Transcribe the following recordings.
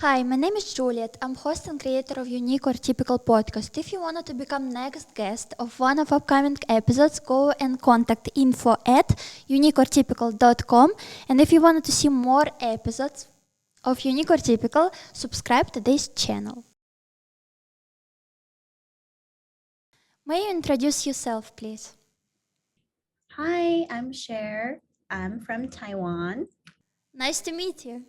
Hi, my name is Juliet. I'm host and creator of Unique or Typical podcast. If you wanted to become next guest of one of upcoming episodes, go and contact info at uniqueortypical.com. And if you wanted to see more episodes of Unique or Typical, subscribe to this channel. May you introduce yourself, please? Hi, I'm Cher. I'm from Taiwan. Nice to meet you.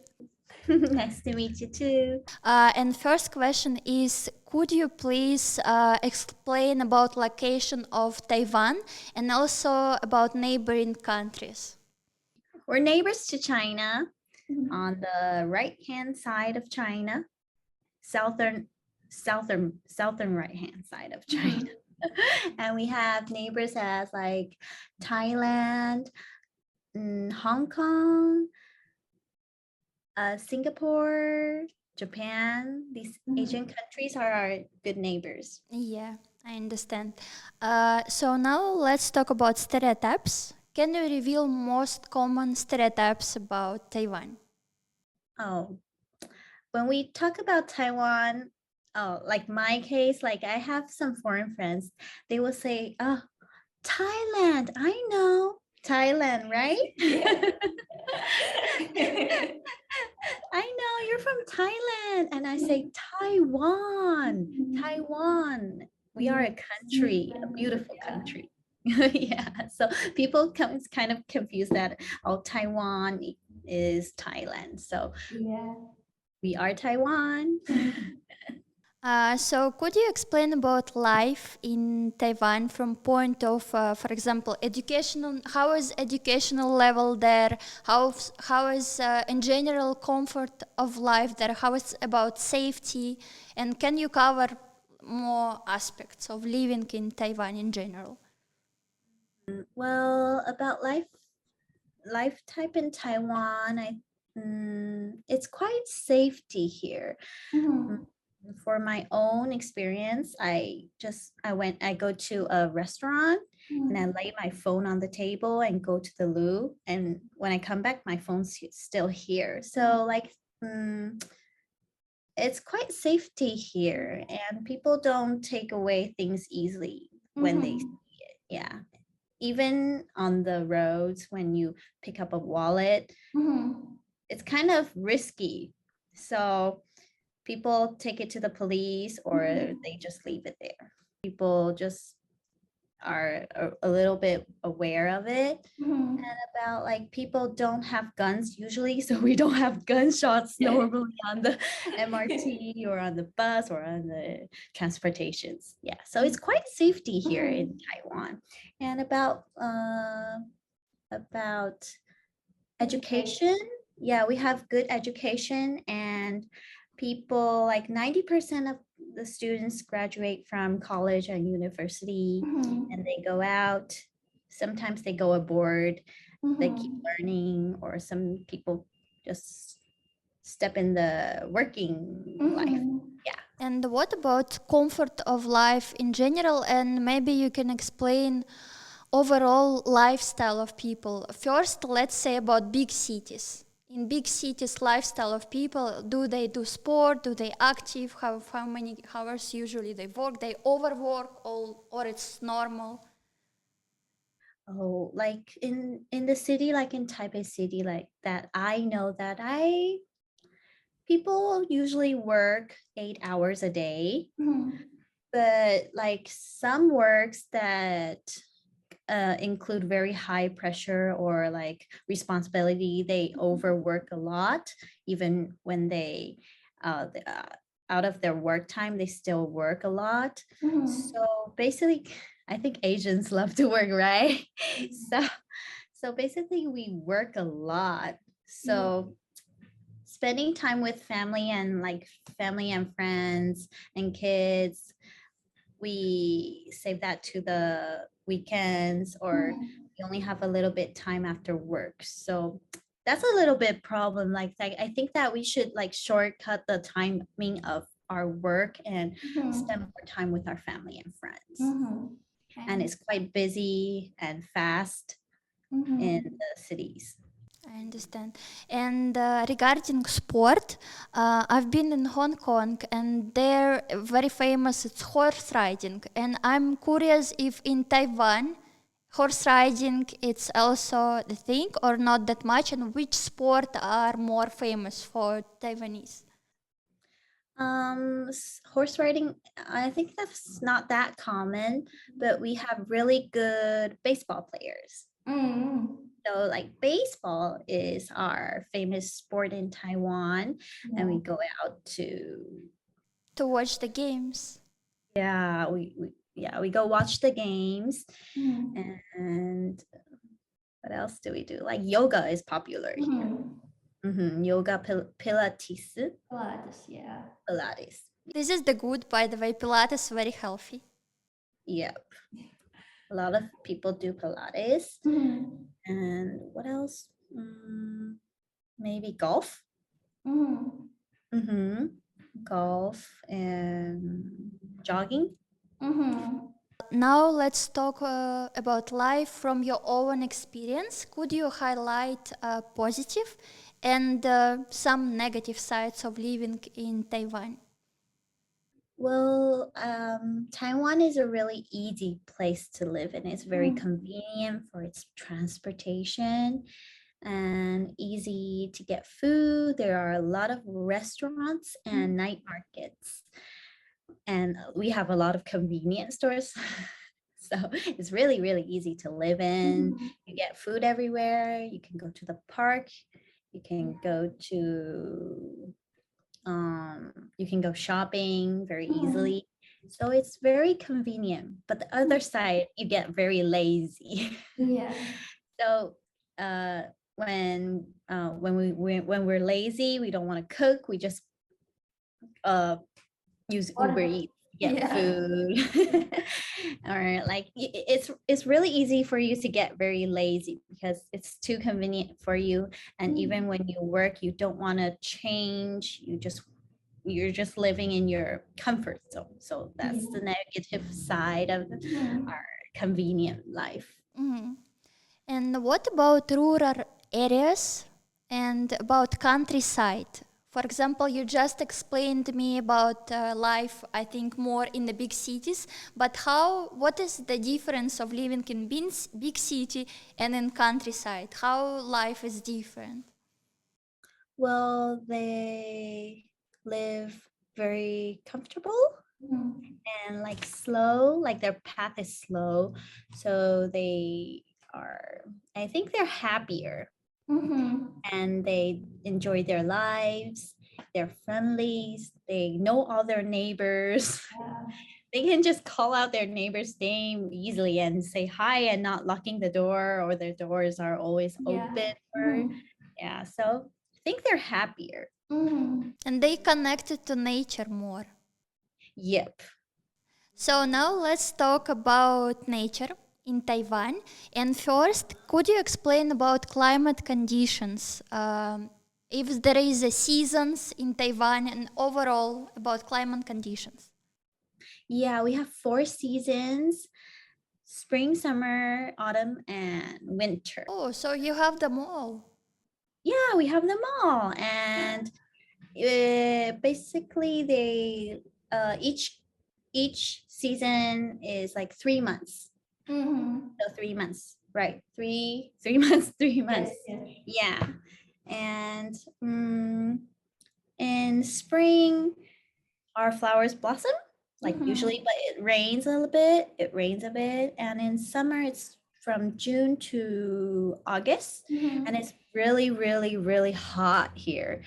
Nice to meet you too. And first question is, could you please explain about location of Taiwan and also about neighboring countries? We're neighbors to China on the right-hand side of China, southern right-hand side of China. And we have neighbors as like Thailand, Hong Kong, Singapore, Japan. These Asian countries are our good neighbors. Yeah, I understand. So now let's talk about stereotypes. Can you reveal most common stereotypes about Taiwan? Oh, when we talk about Taiwan, like my case, like I have some foreign friends, they will say, "Oh, Thailand, I know Thailand, right?" I know you're from Thailand. And I say, Taiwan, Taiwan. We are a country, a beautiful country. Yeah. So people come kind of confused that, oh, Taiwan is Thailand. So we are Taiwan. So could you explain about life in Taiwan from point of, for example, educational? How is educational level there? How is in general comfort of life there? How is about safety? And can you cover more aspects of living in Taiwan in general? Well, about life type in Taiwan, it's quite safety here. Mm, For my own experience, I go to a restaurant and I lay my phone on the table and go to the loo. And when I come back, my phone's still here. So like, it's quite safety here, and people don't take away things easily when they see it. Yeah. Even on the roads, when you pick up a wallet, it's kind of risky. So people take it to the police or they just leave it there. People just are a little bit aware of it, and about like people don't have guns usually, so we don't have gunshots normally on the MRT or on the bus or on the transportations. Yeah, so it's quite safety here in Taiwan. And about education, yeah, we have good education, and people like 90% of the students graduate from college and university, and they go out. Sometimes they go abroad, they keep learning, or some people just step in the working life. Yeah. And what about comfort of life in general? And maybe you can explain overall lifestyle of people. First, let's say about big cities. In big cities, lifestyle of people, do they do sport? Do they active? How many hours usually they work? They overwork or it's normal? Oh, like in the city, like in Taipei City, like that, I know that I people usually work 8 hours a day, but like some works that include very high pressure or like responsibility, they overwork a lot. Even when out of their work time, they still work a lot. So basically, I think Asians love to work, right? so so basically we work a lot. So spending time with family and friends and kids, we save that to the weekends, or we only have a little bit time after work. So that's a little bit problem. Like I think that we should like shortcut the timing of our work and spend more time with our family and friends. And it's quite busy and fast in the cities. I understand. And regarding sport, I've been in Hong Kong, and there very famous it's horse riding. And I'm curious if in Taiwan, horse riding it's also the thing or not that much, and which sport are more famous for Taiwanese? Horse riding, I think that's not that common, but we have really good baseball players. So like baseball is our famous sport in Taiwan, and we go out To watch the games. yeah, we go watch the games. And what else do we do? Like yoga is popular here. Yoga, Pilates, Pilates, yeah. Pilates. This is the good, by the way. Pilates very healthy. Yep. A lot of people do Pilates. And what else? Maybe golf. Golf and jogging. Now let's talk about life from your own experience. Could you highlight positive and some negative sides of living in Taiwan? Well, Taiwan is a really easy place to live in. It's very convenient for its transportation and easy to get food. There are a lot of restaurants and night markets, and we have a lot of convenience stores. So it's really, really easy to live in. You get food everywhere. You can go to the park. You can go to you can go shopping very easily. So it's very convenient. But the other side, you get very lazy. Yeah. So uh, when we're lazy, we don't want to cook. We just use Uber Eats, get food. Or like it's really easy for you to get very lazy because it's too convenient for you. And even when you work, you don't want to change. You're just living in your comfort zone. So that's the negative side of our convenient life. And what about rural areas and about countryside? For example, you just explained me about life, I think, more in the big cities. But what is the difference of living in big city and in countryside? How life is different? Well, they live very comfortable and like slow, like their path is slow. So they are, I think they're happier and they enjoy their lives. They're friendly. They know all their neighbors. They can just call out their neighbor's name easily and say hi and not locking the door, or their doors are always open. Or yeah, so I think they're happier. And they connected to nature more. Yep. So now let's talk about nature in Taiwan. And first, could you explain about climate conditions? If there is a seasons in Taiwan and overall about climate conditions. Yeah, we have 4 seasons: spring, summer, autumn, and winter. Oh, so you have them all. Yeah, we have them all. And basically they each season is like 3 months. So 3 months, right? Three months, 3 months. Yeah. And in spring, our flowers blossom, like usually, but it rains a little bit. It rains a bit. And in summer, it's from June to August. And it's really, really, really hot here.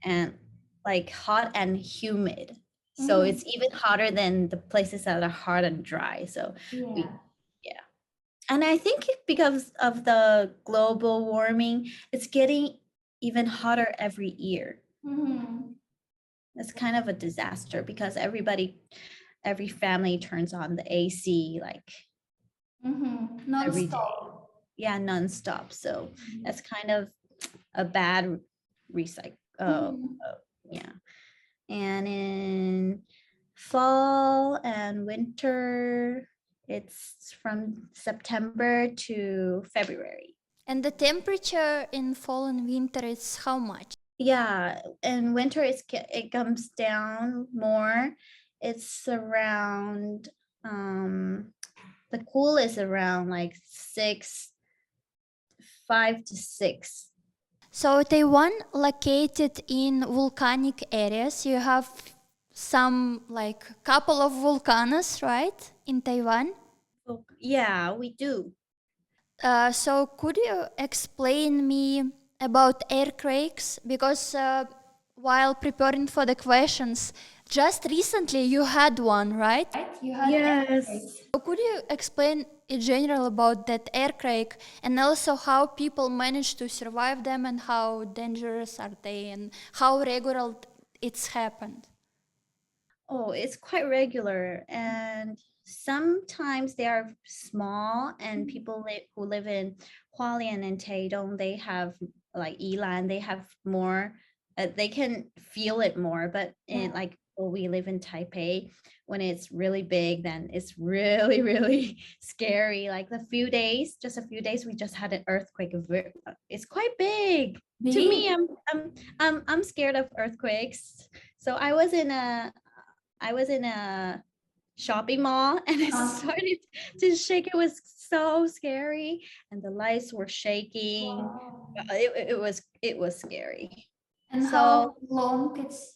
And like hot and humid. So it's even hotter than the places that are hot and dry. So we, yeah. And I think because of the global warming, it's getting even hotter every year. It's kind of a disaster because every family turns on the AC like every day. Yeah, nonstop. So that's kind of a bad recycle. Yeah. And in fall and winter, it's from September to February. And the temperature in fall and winter is how much? Yeah, in winter it comes down more. It's around the cool is around like 5 to 6. So Taiwan located in volcanic areas. You have some like couple of volcanoes, right, in Taiwan? Yeah, we do. So could you explain me about earthquakes? Because while preparing for the questions, just recently you had one, right? You had earthquake. Yes. So could you explain in general about that earthquake and also how people manage to survive them and how dangerous are they and how regular it's happened? Oh, it's quite regular, and sometimes they are small. And people who live in Hualien and Taidong, they have like Yilan, they have more. They can feel it more, but in like we live in Taipei, when it's really big, then it's really really scary. Like just a few days, we just had an earthquake. It's quite big. To me, I'm scared of earthquakes. So I was in a shopping mall and it started to shake. It was so scary, and the lights were shaking. It was scary. And So how long it's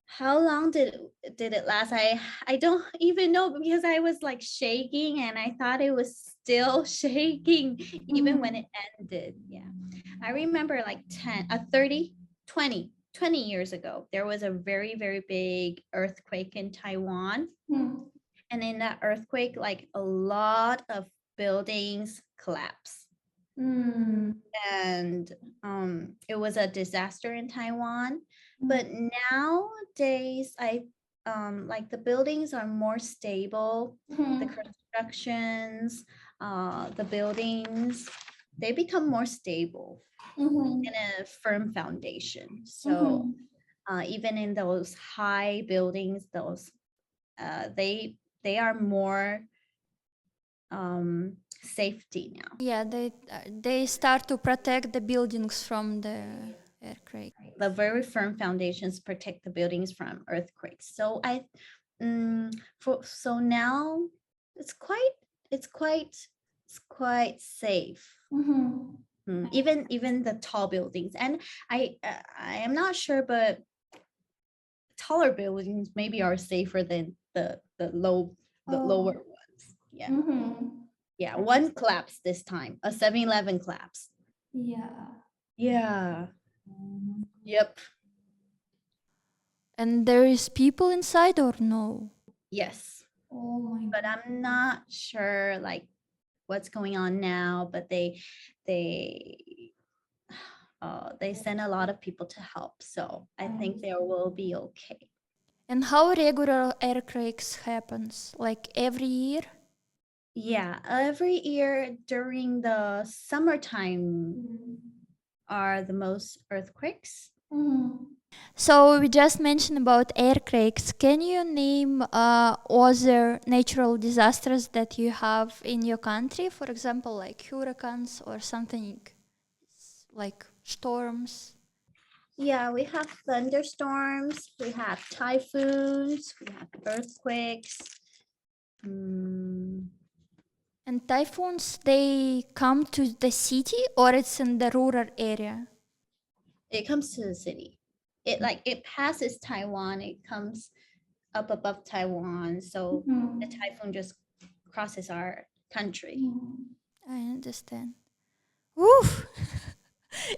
how long did it last? I don't even know, because I was like shaking and I thought it was still shaking even when it ended. Yeah. I remember like 30, 20 years ago, there was a very, very big earthquake in Taiwan. And in that earthquake, like a lot of buildings collapsed. And it was a disaster in Taiwan. But nowadays, I like the buildings are more stable. The constructions, the buildings, they become more stable in a firm foundation. So even in those high buildings, those they are more safety now. yeah, they start to protect the buildings from the earthquake. The very firm foundations protect the buildings from earthquakes. So so now it's quite it's quite it's quite safe. Even the tall buildings, and I am not sure, but taller buildings maybe are safer than the lower ones. Yeah. Yeah, one collapsed this time. A 7-Eleven collapsed. Yeah. Yeah. Yep. And there is people inside or no? Yes. Oh my But I'm not sure like what's going on now, but they they send a lot of people to help. So I think there will be okay. And how regular earthquakes happens? Like every year? Yeah, every year during the summertime are the most earthquakes. So we just mentioned about earthquakes. Can you name other natural disasters that you have in your country? For example, like hurricanes or something like storms. Yeah, we have thunderstorms, we have typhoons, we have earthquakes. Mm, And typhoons, they come to the city or it's in the rural area? it comes to the city. It passes Taiwan, it comes up above Taiwan. So the typhoon just crosses our country. I understand. Woof!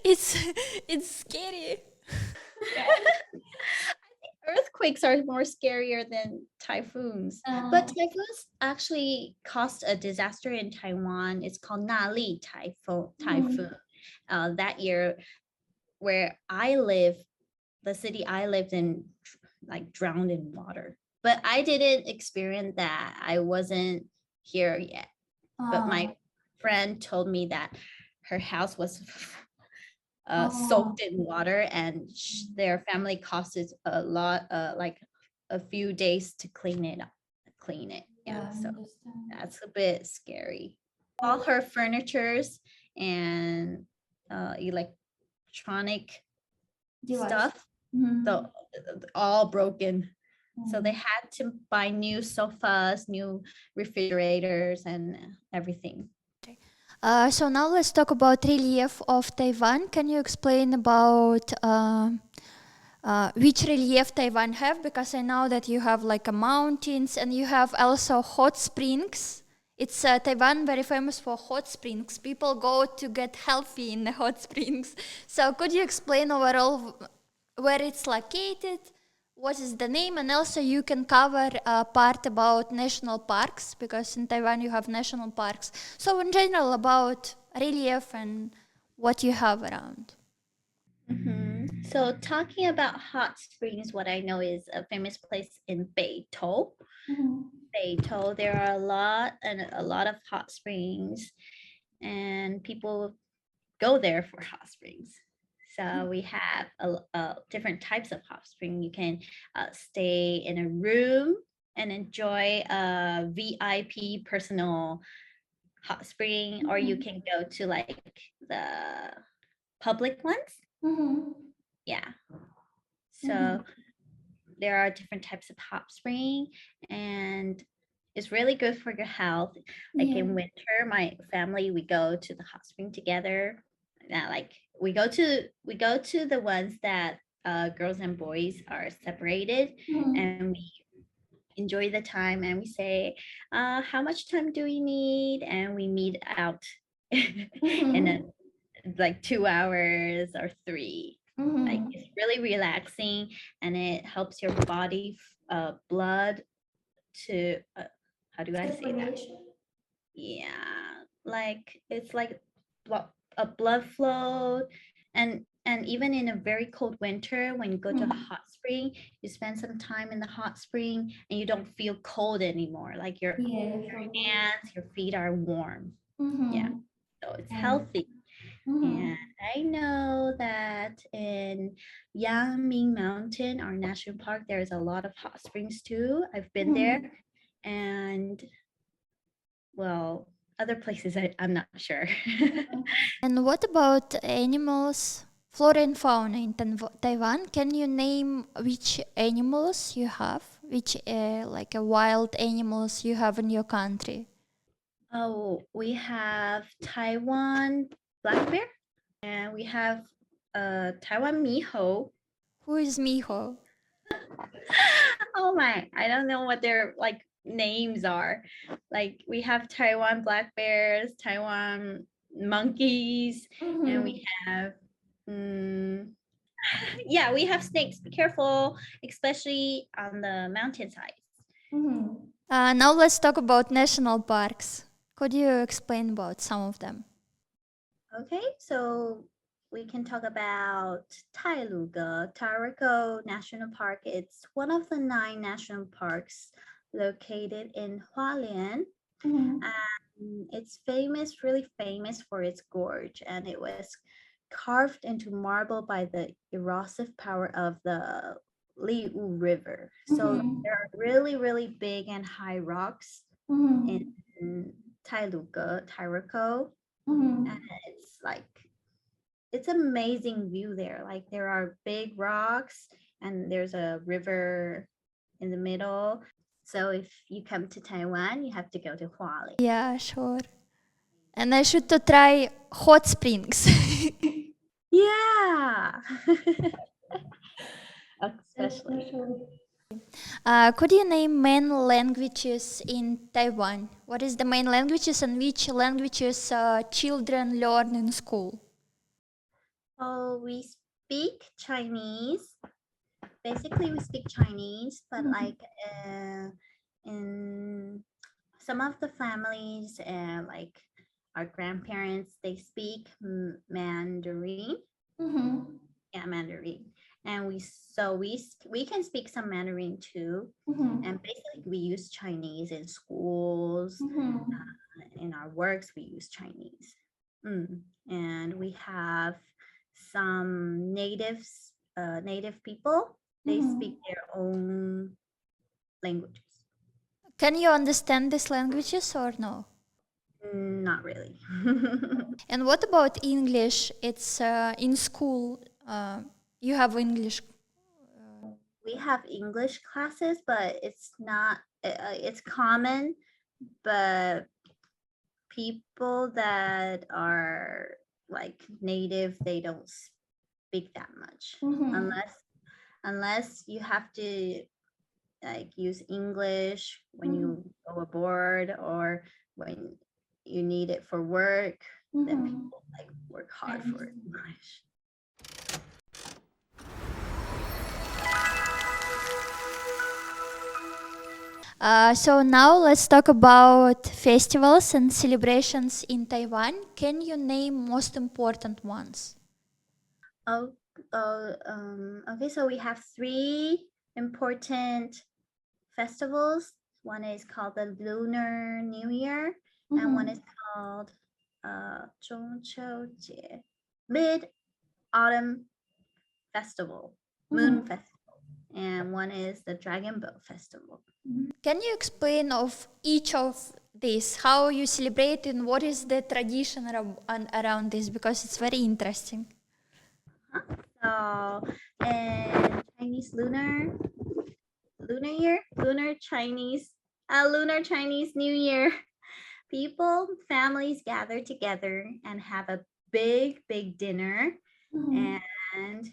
it's it's scary. Earthquakes are more scarier than typhoons. But typhoons actually caused a disaster in Taiwan. It's called Nali typhoon. That year, where I live, the city I lived in, like drowned in water. But I didn't experience that. I wasn't here yet. But my friend told me that her house was soaked in water, and their family costed a lot, like a few days to clean it. Yeah, so that's a bit scary. All her furnitures and electronic Device. stuff, the all broken. So they had to buy new sofas, new refrigerators, and everything. So now let's talk about relief of Taiwan. Can you explain about which relief Taiwan have? Because I know that you have like a mountains and you have also hot springs. It's Taiwan very famous for hot springs. People go to get healthy in the hot springs. So could you explain overall where it's located? What is the name? And also you can cover a part about national parks because in Taiwan you have national parks. So in general about relief and what you have around. So talking about hot springs, what I know is a famous place in Beitou. Beitou, there are a lot of hot springs, and people go there for hot springs. So we have different types of hot spring. You can stay in a room and enjoy a VIP personal hot spring, or you can go to like the public ones. Yeah. So there are different types of hot spring, and it's really good for your health. Like in winter, my family, we go to the hot spring together. Like we go to the ones that girls and boys are separated, and we enjoy the time, and we say, how much time do we need, and we meet out in a, like 2 hours or three. Like it's really relaxing, and it helps your body blood to how do I say that? Yeah, like it's like a blood flow, and even in a very cold winter, when you go to a hot spring, you spend some time in the hot spring, and you don't feel cold anymore. Like your hands, your feet are warm. Yeah, so it's healthy. And I know that in Yangming Mountain, our national park, there's a lot of hot springs too. I've been there, and well, other places I'm not sure. And what about animals, flora and fauna in Taiwan? Can you name which animals you have, which like wild animals you have in your country? Oh, we have Taiwan black bear, and we have Taiwan miho. Who is Miho? Oh my, I don't know what their like names are. Like we have Taiwan black bears, Taiwan monkeys, and we have yeah, we have snakes. Be careful, especially on the mountainside. Now let's talk about national parks. Could you explain about some of them? Okay, so we can talk about Tailuge Tarako National Park. It's one of the 9 national parks located in Hualien. It's famous, really famous for its gorge, and it was carved into marble by the erosive power of the Liu River. So there are really, really big and high rocks in Tailuge, Tarako, and it's like it's amazing view there. Like there are big rocks, and there's a river in the middle. So if you come to Taiwan, you have to go to Hualien. Yeah, sure. And I should to try hot springs. Yeah. Especially. Could you name main languages in Taiwan? What is the main languages and which languages children learn in school? Oh, we speak Chinese. Basically, we speak Chinese, but like in some of the families, like our grandparents, they speak Mandarin. Yeah, Mandarin, and we can speak some Mandarin too. And basically, we use Chinese in schools, in our works. We use Chinese, and we have some native people. They speak their own languages. Can you understand these languages or no? Not really. And what about English? It's in school. You have English. We have English classes, but it's not, it's common, but people that are like native, they don't speak that much unless you have to like use English when you go abroad or when you need it for work, then people like work hard for English. So now let's talk about festivals and celebrations in Taiwan. Can you name most important ones? Oh, okay, so we have three important festivals. One is called the Lunar New Year, and one is called 中秋节, Mid Autumn Festival, Moon Festival, and one is the Dragon Boat Festival. Can you explain of each of these, how you celebrate and what is the tradition around this? Because it's very interesting. So, in Chinese Lunar Chinese New Year, people, families gather together and have a big dinner and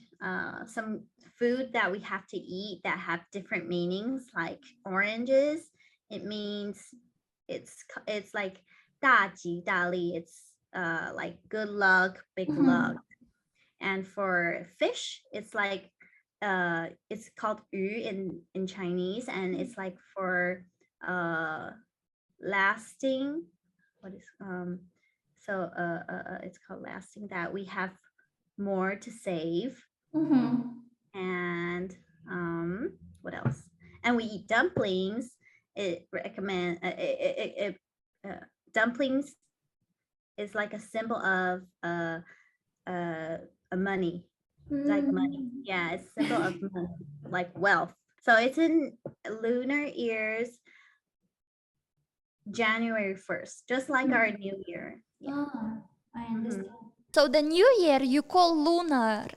some food that we have to eat that have different meanings, like oranges. It means it's like 大吉大利. It's like good luck, big luck. And for fish, it's like it's called yu in Chinese, and it's like for lasting. What is it's called lasting, that we have more to save. And what else? And we eat dumplings. It recommend dumplings is like a symbol of a money, like money. Yeah, it's a symbol of money, like wealth. So it's in lunar years, January 1st, just like our new year. Yeah. I understand. So the new year you call lunar.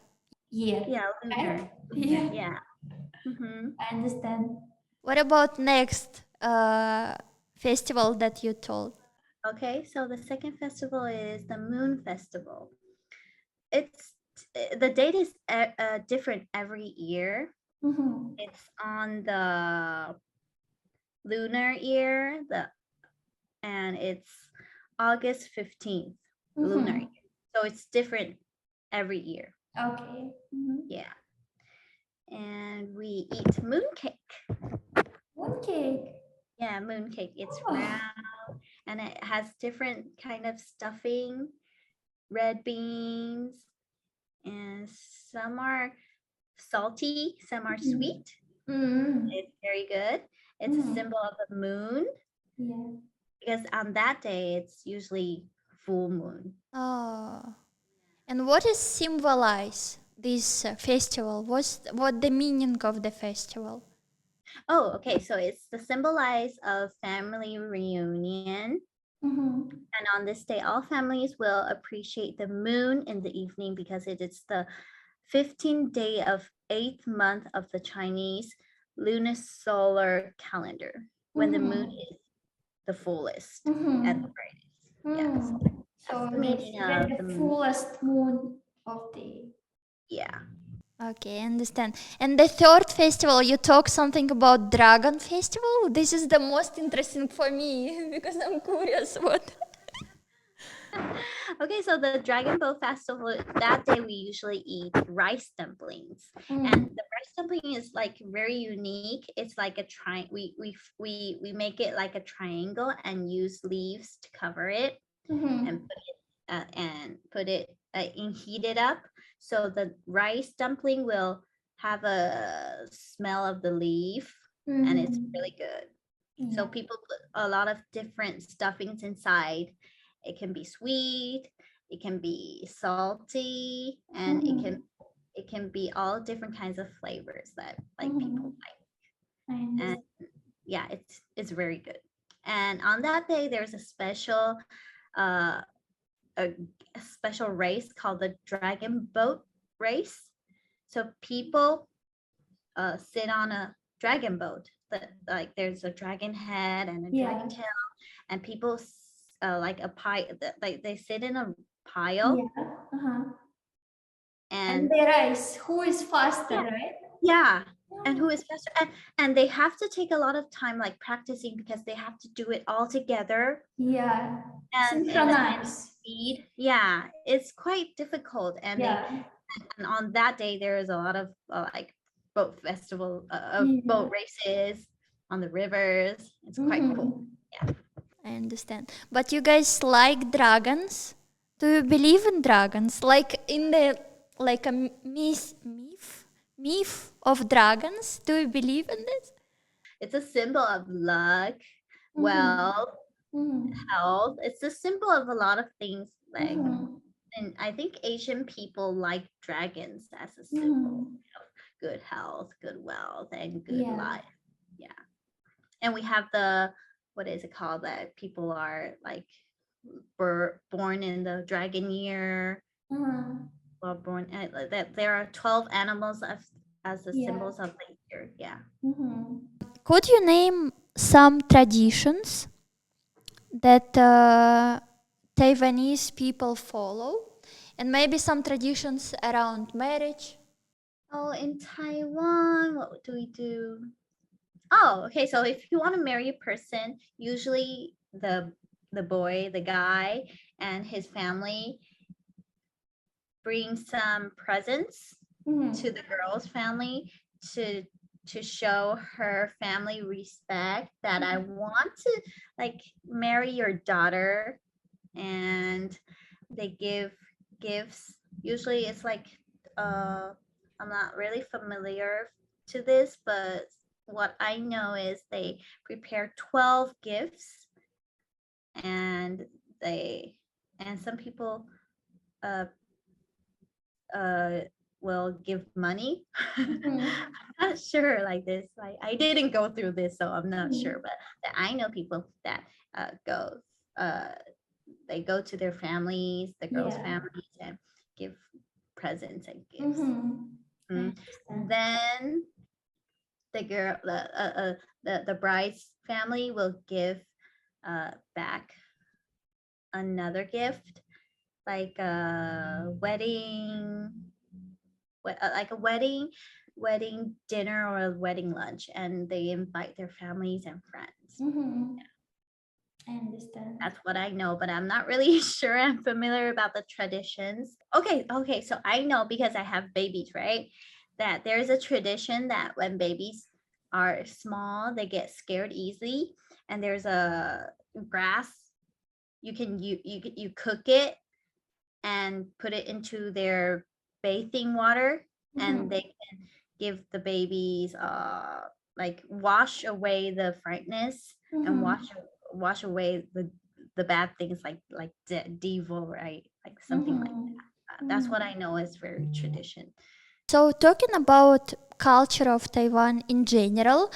Yeah. Yeah, lunar. Right? Yeah. Yeah. I understand. What about next festival that you told? Okay, so the second festival is the Moon Festival. It's the date is different every year. It's on the lunar year, and it's August 15th, lunar year. So it's different every year. Okay. Yeah. And we eat mooncake. Mooncake. Yeah, mooncake. It's Oh. round and it has different kind of stuffing, red beans, and some are salty, some are sweet. It's very good. It's a symbol of the moon. Yeah. Because on that day it's usually full moon. Oh. And what is symbolize this festival? What the meaning of the festival? Oh, okay. So it's the symbolize of family reunion. And on this day, all families will appreciate the moon in the evening because it is the 15th day of 8th month of the Chinese lunisolar calendar, when the moon is the fullest and the brightest. Yeah. So that's the meaning of the moon. Fullest moon of the. Yeah. Okay, understand. And the third festival, you talk something about Dragon Festival. This is the most interesting for me because I'm curious what. Okay, so the Dragon Boat Festival, that day we usually eat rice dumplings. And the rice dumpling is like very unique. It's like a we make it like a triangle and use leaves to cover it and put it and heat it up. So the rice dumpling will have a smell of the leaf and it's really good. So people put a lot of different stuffings inside. It can be sweet, it can be salty, and it can be all different kinds of flavors that like people like. And yeah, it's very good. And on that day, there's a special uh, a special race called the dragon boat race. So people sit on a dragon boat. Like there's a dragon head and a dragon Yeah. tail, and people like a pile. Like they sit in a pile, Yeah. Uh-huh. And and they race. Who is faster, yeah, right? yeah. And who Yeah. is faster? And they have to take a lot of time like practicing because they have to do it all together Yeah. and in the same Synchronize. speed. Yeah, it's quite difficult. Yeah. And on that day there is a lot of like boat festival boat Yeah. races on the rivers. It's quite cool. Mm-hmm. Yeah. I understand. But you guys like dragons? Do you believe in dragons? Like in the like a myth of dragons? Do you believe in this? It's a symbol of luck, Mm-hmm. wealth, Mm-hmm. health. It's a symbol of a lot of things like, Mm-hmm. and I think Asian people like dragons as a symbol Mm-hmm. of good health, good wealth, and good Yeah. life. Yeah. And we have the, what is it called, that people are like born in the dragon year, Uh-huh. well born that there are 12 animals as the Yeah. symbols of the year. Yeah. Mm-hmm. Could you name some traditions that Taiwanese people follow? And maybe some traditions around marriage? Oh, in Taiwan, what do we do? Oh, okay. So if you want to marry a person, usually the boy, the guy, and his family bring some presents to Mm-hmm. the girl's family to to show her family respect that I want to like marry your daughter, and they give gifts. Usually it's like uh I'm not really familiar to this, but what I know is they prepare 12 gifts, and they and some people uh uh will give money. Mm-hmm. I'm not sure like this. Like I didn't go through this, so I'm not Mm-hmm. sure. But I know people that go. Uh, they go to their families, the girls' Yeah. families, and give presents and gifts. Mm-hmm. I Mm. understand. Then the girl, the bride's family will give back another gift, like a wedding, like a wedding dinner or a wedding lunch, and they invite their families and friends. Mm-hmm. I understand. That's what I know, but I'm not really sure I'm familiar about the traditions. Okay, so I know because I have babies, right? That there's a tradition that when babies are small, they get scared easily, and there's a grass you cook it and put it into their bathing water, and Mm-hmm. they can give the babies like wash away the frightness and Mm-hmm. wash away the bad things like devil, right? Like something like Mm-hmm. that. That's what Mm-hmm. I know is very tradition. So, talking about culture of Taiwan in general,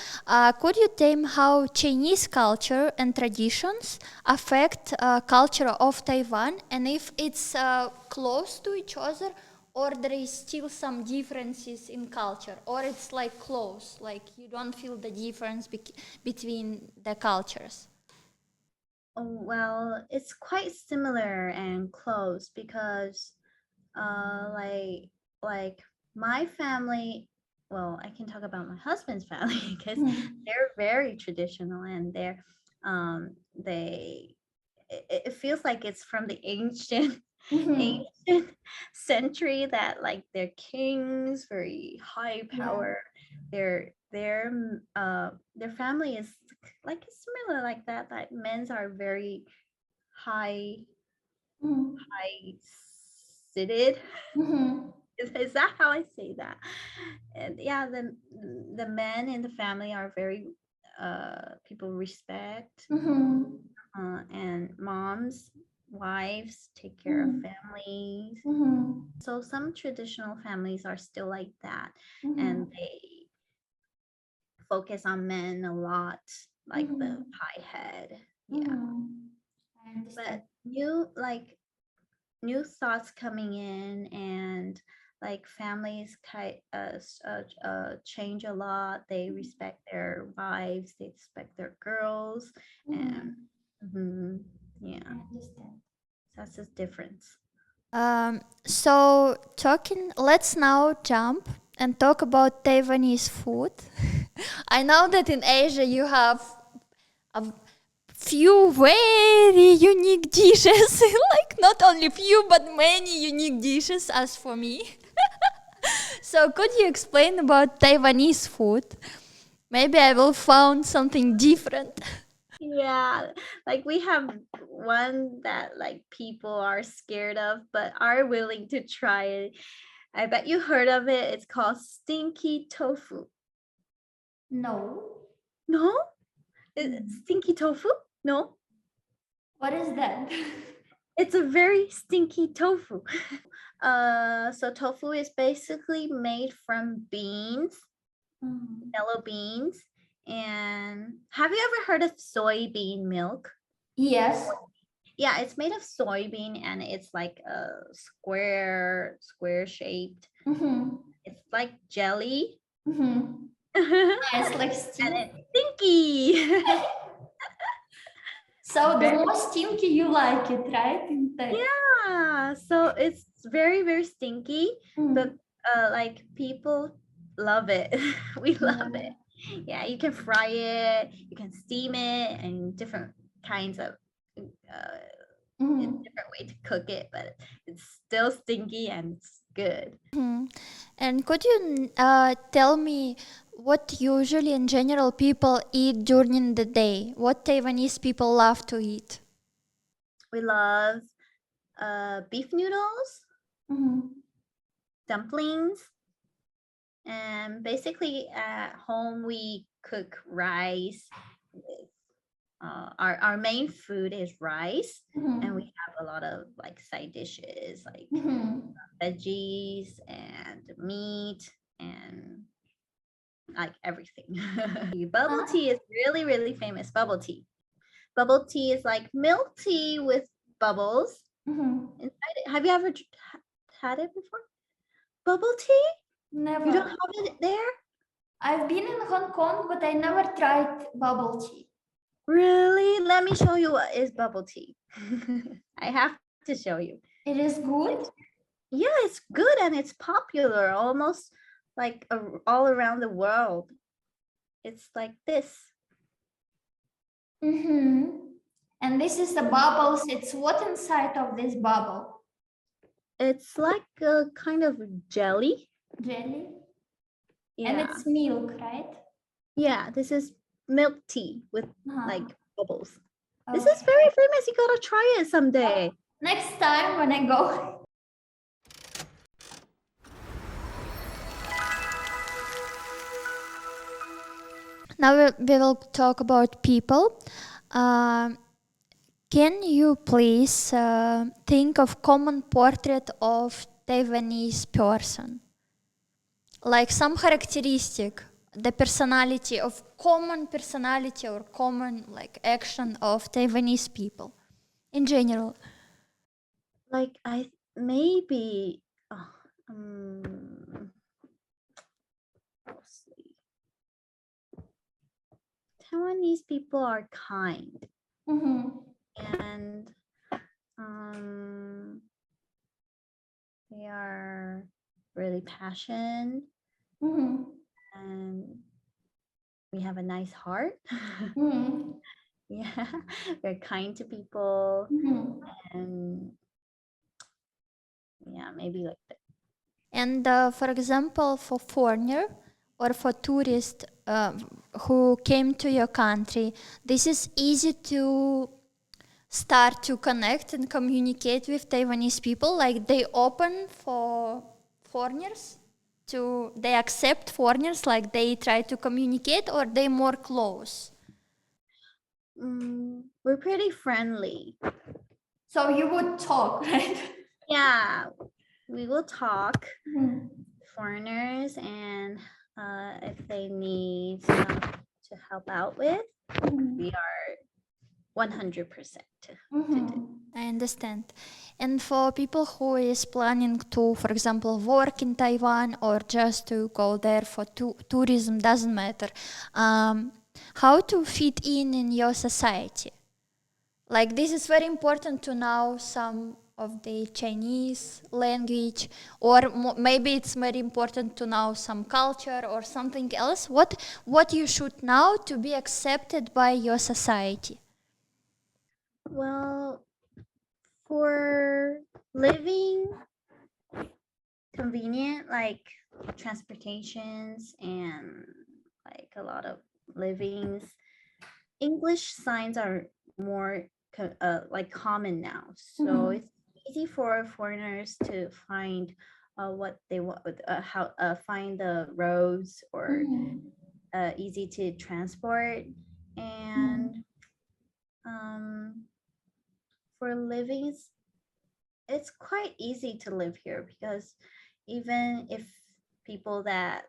could you tell how Chinese culture and traditions affect culture of Taiwan, and if it's close to each other, or there is still some differences in culture, or it's like close, like you don't feel the difference between the cultures? Oh, well, it's quite similar and close because like my family, well, I can talk about my husband's family because they're very traditional, and they it feels like it's from the ancient Mm-hmm. ancient century, that like they're kings, very high Yeah. power. Their family is like similar like that, that men's are very high Mm-hmm. high seated. Mm-hmm. Is that how I say that? And yeah, the men in the family are very people respect, Mm-hmm. and moms, wives take care of Mm-hmm. families. Mm-hmm. So some traditional families are still like that, Mm-hmm. and they focus on men a lot, like the Mm-hmm. high head. Yeah. Mm-hmm. I But understand. new thoughts coming in, and like families change a lot. They respect their wives, they respect their girls, and mhm, yeah, I understand. that's the difference. So let's now jump and talk about Taiwanese food. I know that in Asia you have a few very unique dishes, like not only few but many unique dishes as for me. So could you explain about Taiwanese food? Maybe I will find something different. Yeah, like we have one that like people are scared of but are willing to try it. I bet you heard of it. It's called stinky tofu. No. No? Mm. Stinky tofu? No? What is that? It's a very stinky tofu. So tofu is basically made from beans, Mm. yellow beans. And have you ever heard of soybean milk? Yes. Yeah, it's made of soybean and it's like a square shaped. Mm-hmm. It's like jelly. Mm-hmm. And Yes, like steam. it's stinky. So the Very, more stinky you like it, right? In the yeah, so it's very, very stinky, but like people love it. We love yeah. it. Yeah, you can fry it, you can steam it, and different kinds of Mm. different way to cook it, but it's still stinky and it's good. And could you tell me what usually in general people eat during the day? What Taiwanese people love to eat? We love beef noodles, Mm-hmm. dumplings, and basically at home we cook rice with our main food is rice, and we Mm-hmm. have a lot of like side dishes like Mm-hmm. veggies and meat and like everything. Bubble Uh, tea is really, really famous. Bubble tea is like milk tea with bubbles mm-hmm. inside it. Have you ever had it before? Bubble tea? You don't Never. have it there? I've been in Hong Kong, but I never tried bubble tea. Really? Let me show you what is bubble tea. I have to show you. It is good. Yeah, it's good and it's popular almost like all around the world. It's like this. Mm-hmm. And this is the bubbles. It's what inside of this bubble? It's like a kind of jelly. Jelly. And Yeah. it's milk, right? Yeah, this is milk tea with Uh-huh. like bubbles. This is Okay. very famous. You gotta try it someday. Next time when I go. Now we will talk about people. Um can you please think of common portrait of Taiwanese person? Like some characteristic, the personality of common personality or common like action of Taiwanese people in general. Like I maybe oh, um, let's see. Taiwanese people are kind Mm-hmm. and um, they are really passionate Mm-hmm. and we have a nice heart. Mm-hmm. Yeah, we're kind to people Mm-hmm. and yeah, maybe like that. And for example, for foreigner or for tourist who came to your country, this is easy to start to connect and communicate with Taiwanese people. Like they open for foreigners, to they accept foreigners, like they try to communicate, or they more close. We're pretty friendly. So you would talk, right? Yeah, we will talk Mm-hmm. to foreigners and if they need stuff to help out with, Mm-hmm. we are 100% to do. Mm-hmm. I understand. And for people who is planning to, for example, work in Taiwan or just to go there for tourism, doesn't matter. Um, how to fit in your society? Like this is very important to know some of the Chinese language, or maybe it's very important to know some culture or something else. What you should know to be accepted by your society? Well, for living convenient, like transportations and like a lot of livings, English signs are more like common now. So Mhm. it's easy for foreigners to find what they want, how find the roads, or Mhm. easy to transport. And Mhm. um, for living, it's quite easy to live here because even if people that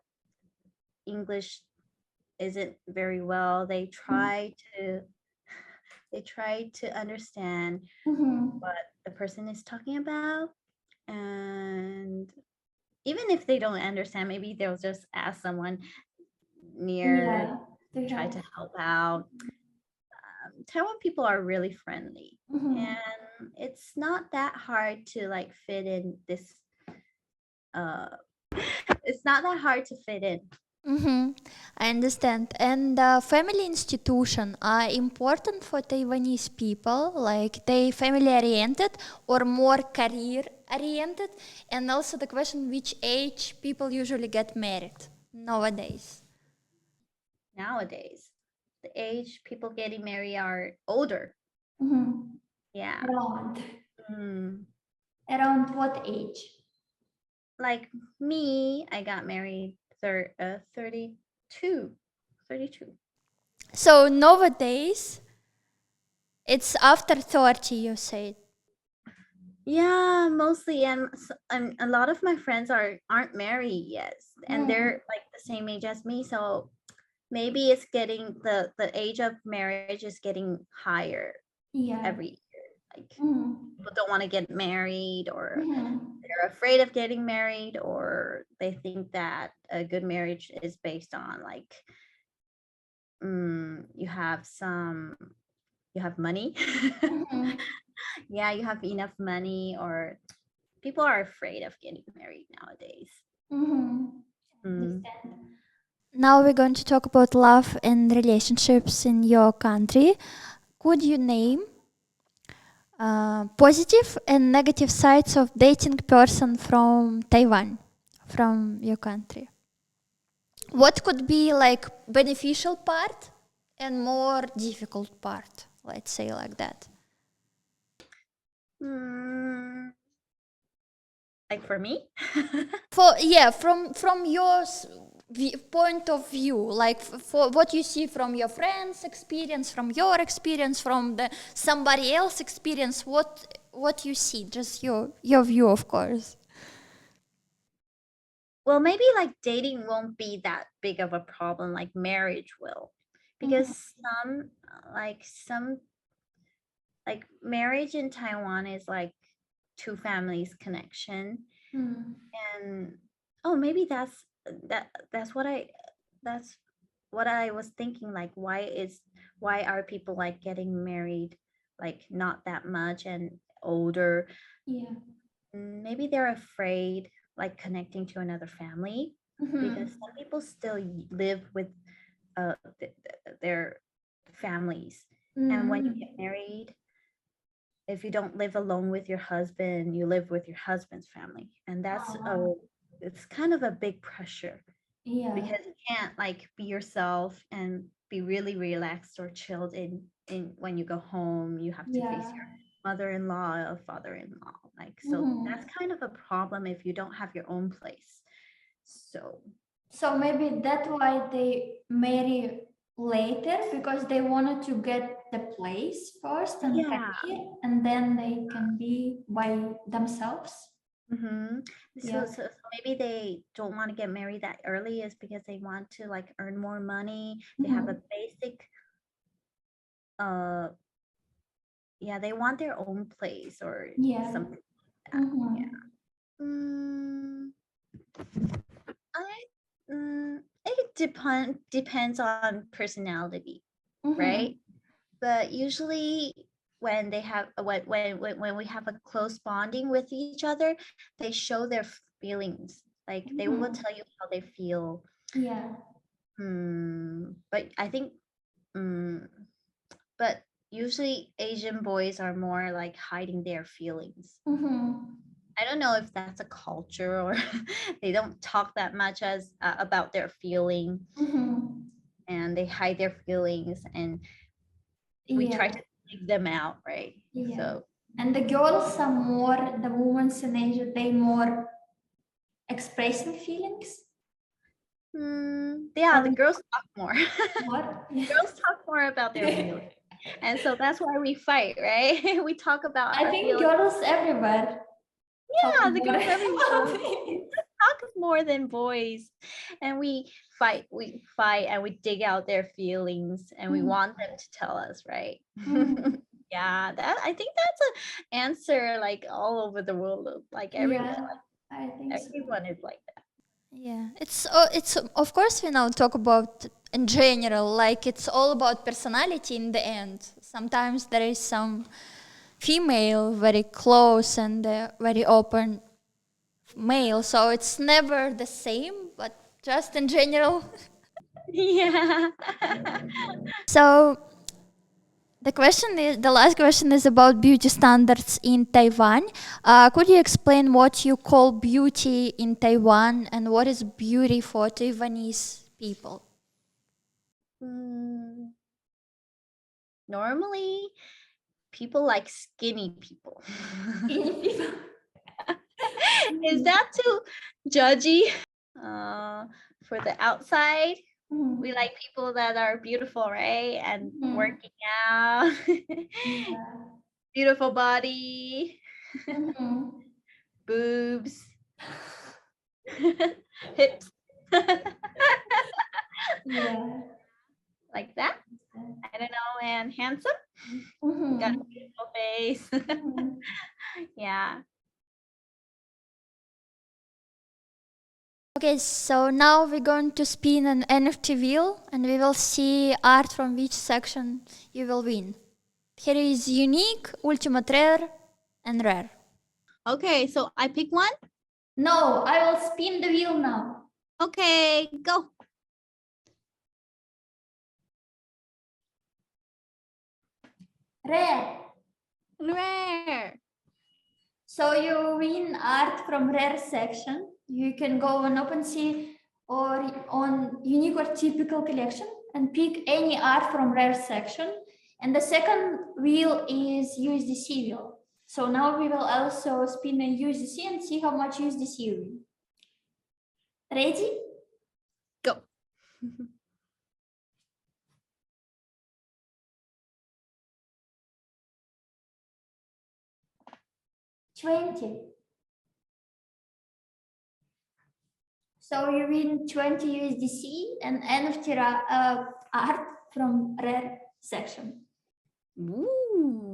English isn't very well, they try to understand Mhm. what the person is talking about. And even if they don't understand, maybe they'll just ask someone near, Yeah, to try help. to help out. Taiwan people are really friendly, Mhm. and it's not that hard to like fit in this. Uh, it's not that hard to fit in. Mm-hmm. I understand. And family institution are important for Taiwanese people, like they family oriented or more career oriented. And also the question which age people usually get married nowadays. Nowadays, the age people getting married are older. Mhm. Yeah. Around. Mm. Around what age? Like me, I got married 32. 32. So nowadays it's after 30, you said. Yeah, mostly, and a lot of my friends aren't married yet, and Mm. they're like the same age as me. So maybe it's getting the age of marriage is getting higher Yeah. every year. Like Mhm. people don't want to get married, or Mhm. they're afraid of getting married, or they think that a good marriage is based on like you have money. Mhm. Yeah, you have enough money, or people are afraid of getting married nowadays. Mhm. Mm. Understand. Now we're going to talk about love and relationships in your country. Could you name positive and negative sides of dating person from Taiwan, from your country? What could be like beneficial part and more difficult part? Let's say like that. Mm, like for me? For yeah, from your point of view, like for what you see from your friends' experience, from your experience, from the somebody else experience, what you see, just your view, of course. Well, maybe like dating won't be that big of a problem like marriage will. Mhm. Because some like marriage in Taiwan is like two families connection. Mhm. And oh, maybe that's what that's what I was thinking, like why are people like getting married like not that much and older? Yeah. Maybe they're afraid like connecting to another family, because Mhm. some people still live with their families. And when you Mhm. get married, if you don't live alone with your husband, you live with your husband's family, and Uh, it's kind of a big pressure, yeah. because you can't like be yourself and be really relaxed or chilled in when you go home. You have to face Yeah. your mother-in-law or father-in-law, like, so that's Mhm. kind of a problem if you don't have your own place. So So maybe that's why they marry later because they wanted to get the place first and yeah. career, and then they can be by themselves. Mm-hmm. Yeah. So maybe they don't want to get married that early is because they want to like earn more money. They have a Mhm. basic uh yeah, they want their own place or Yeah. something like that. Mhm. Yeah. I it depends on personality, right? Mhm. But usually when they have when we have a close bonding with each other, they show their feelings. Like they will Mhm. tell you how they feel. Yeah. But I think but usually Asian boys are more like hiding their feelings. Mhm. I don't know if that's a culture or they don't talk that much as about their feeling, Mhm. and they hide their feelings, and we try Yeah. to dig them out, right? Yeah. So And the girls are more, the women in Asia, they more expressing feelings. yeah, Or the girls talk more. what? Girls talk more about their feelings, and so that's why we fight, right? We talk about I our think feelings. girls everywhere talk Yeah, the more girls everywhere about it. talk more than boys, and we fight and we dig out their feelings, and we want them to tell us, right? Mhm. Yeah, that I think that's a answer like all over the world, like everywhere. Yeah, I think Like so. everyone is like that. Yeah, it's of course we now talk about in general, like it's all about personality in the end. Sometimes there is some female very close and very open male, so it's never the same, but just in general. Yeah. So the last question is about beauty standards in Taiwan. Could you explain what you call beauty in Taiwan and what is beauty for Taiwanese people? Mm, Normally, people like skinny people. Is that too judgy? For the outside, Mhm. we like people that are beautiful, right? And Mhm. working out, Yeah. beautiful body, Mhm. boobs, hips, Yeah. like that. I don't know, and handsome. Got a Mhm. beautiful face. Mhm. Yeah. Okay, so now we're going to spin an NFT wheel and we will see art from which section you will win. Here is unique, ultimate rare, and rare. Okay, so I pick one. No, I will spin the wheel now. Okay, go. Rare. Rare. So you win art from rare section. You can go on OpenSea or on unique or typical collection and pick any art from rare section. And the second wheel is USDC wheel. So now we will also spin a USDC and see how much USDC you win. Ready? Go. 20. So you win 20 USDC and NFT art from rare section. Ooh.